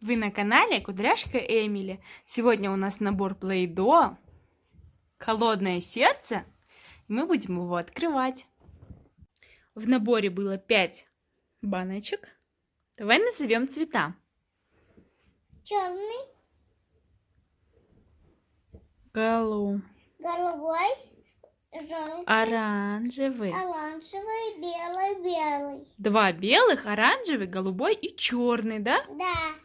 Вы на канале Кудряшка Эмили. Сегодня у нас набор Плей-Доh «Холодное сердце». И мы будем его открывать. В наборе было 5 баночек. Давай назовем цвета. Черный, Голубой, желтый, оранжевый. оранжевый, белый. 2 белых, оранжевый, голубой и черный, да? Да,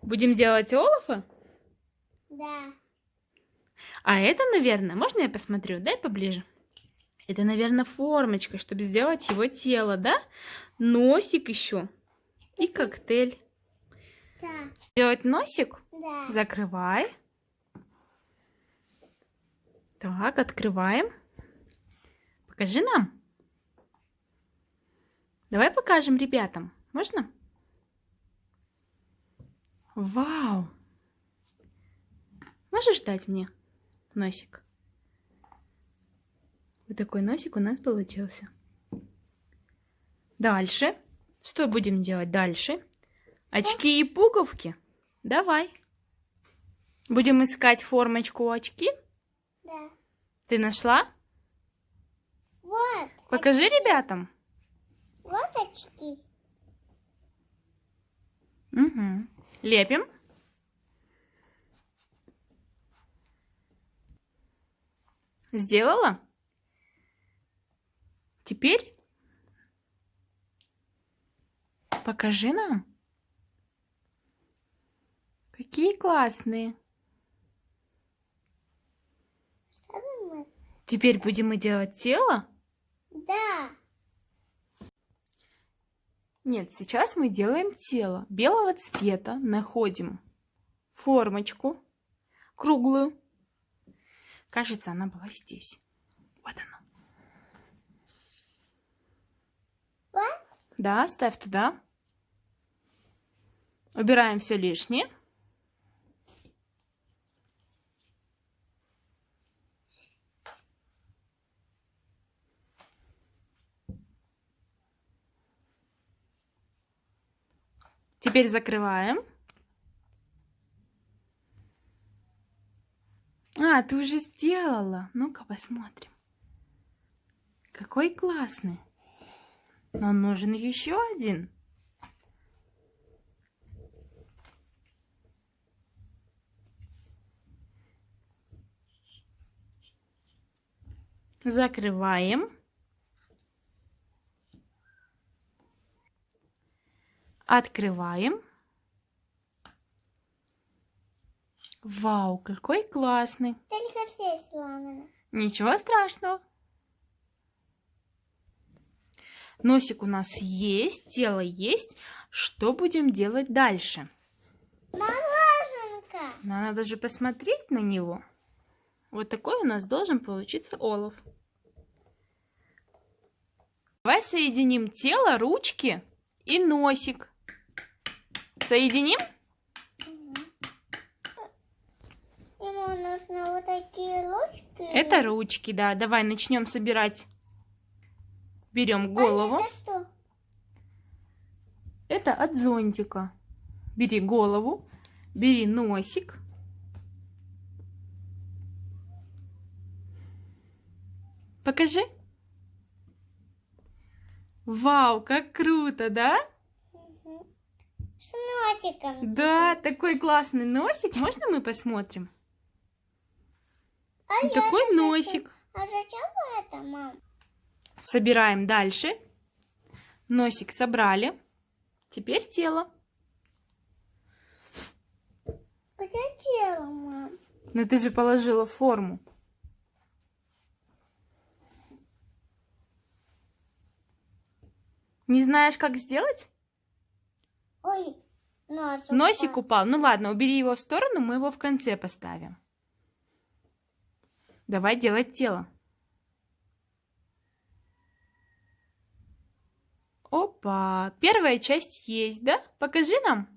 Будем делать Олафа? да. А это, наверное, можно я посмотрю? Дай поближе. Это, наверное, формочка, чтобы сделать его тело, да? Носик еще. И коктейль. Да, Делать носик? да. Закрывай. Так, открываем. Покажи нам. Давай покажем ребятам. Можно? Вау! Можешь дать мне носик? Вот такой носик у нас получился. Дальше. Что будем делать дальше? Очки и пуговки? Давай. Будем искать формочку очки? Да. Ты нашла? Вот. Покажи ребятам. Вот очки. Угу. Лепим. Сделала? Теперь покажи нам. Какие классные. Что мы? Теперь будем и делать тело? Да. Нет, сейчас мы делаем тело белого цвета. Находим формочку круглую. Кажется, она была здесь. Вот она. Вот. Да, ставь туда. Убираем все лишнее. Теперь закрываем. А, ты уже сделала. Ну-ка посмотрим. Какой классный. Но нужен еще один. Закрываем. Открываем. Вау, какой классный. Только здесь сломано. Ничего страшного. Носик у нас есть, тело есть. Что будем делать дальше? Мороженка. Надо же посмотреть на него. Вот такой у нас должен получиться Олаф. Давай соединим тело, ручки и носик. Соединим? Ему нужно вот такие ручки. Это ручки, да. Давай начнем собирать. Берем голову. А это что? Это от зонтика. Бери голову, бери носик. Покажи. Вау, как круто, да? С носиком. Да, такой классный носик. Можно мы посмотрим? А Вот такой это носик. А зачем это, мам? Собираем дальше. Носик собрали. Теперь тело. Где тело, мам? Но ты же положила форму. Не знаешь, как сделать? Ой, Носик упал. Ну ладно, убери его в сторону, мы его в конце поставим. Давай делать тело. Опа, первая часть есть, да? Покажи нам.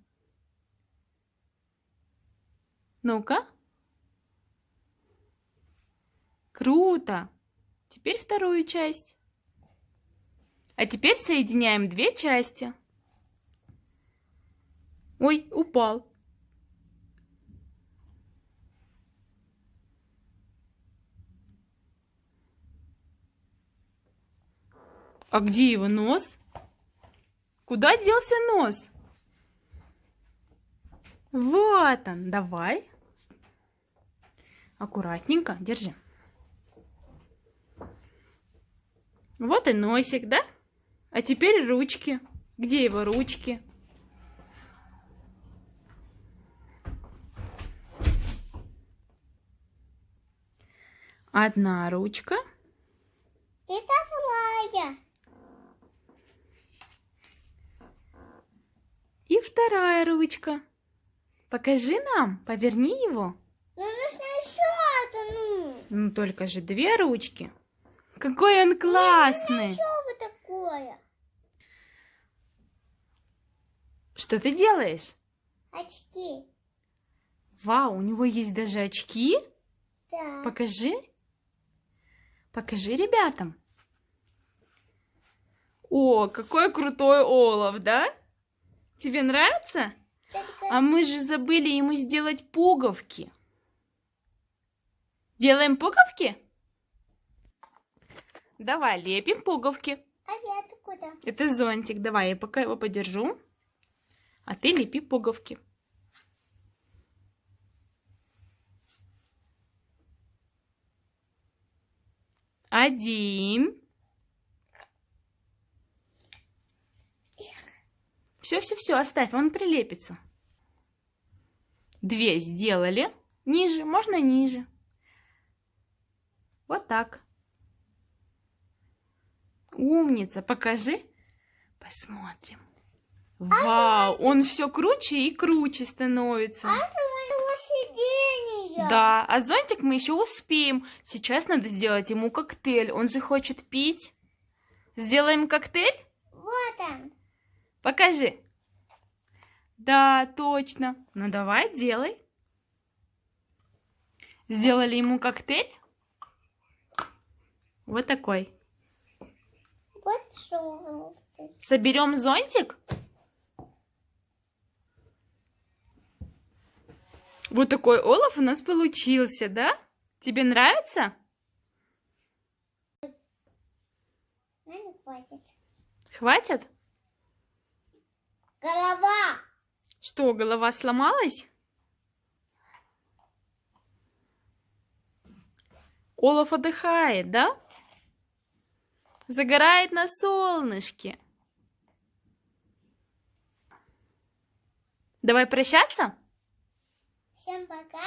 Ну-ка. Круто. Теперь вторую часть. А теперь соединяем 2 части. Ой, упал. А где его нос? Куда делся нос? Вот он, давай. Аккуратненько, держи. Вот и носик, да? А теперь ручки. Где его ручки? Одна ручка. Это вторая. И вторая ручка. Покажи нам, поверни его. Ну, нужно еще одну. Ну, только же две ручки. Какой он классный. Что вот такое? Что ты делаешь? Очки. Вау, у него есть даже очки. Да. Покажи. Покажи ребятам. О, какой крутой олов, да? Тебе нравится? А мы же забыли ему сделать пуговки. Делаем пуговки? Давай, лепим пуговки. А я куда? Это зонтик. Давай, я пока его подержу. А ты лепи пуговки. Один. Все, оставь, он прилепится. Две сделали. Ниже, можно ниже. Вот так. Умница, покажи. Посмотрим. Вау, он все круче и круче становится. А сиденье. Да, а зонтик мы еще успеем. Сейчас надо сделать ему коктейль. Он же хочет пить. Сделаем коктейль? Вот он. Покажи. Да, точно. Ну давай, делай. Сделали ему коктейль. Вот такой. Вот что. Соберем зонтик. Вот такой олов у нас получился, да? Тебе нравится? Не хватит. Хватит? Голова. Что, голова сломалась? Олаф отдыхает, да? Загорает на солнышке. Давай прощаться? Всем пока.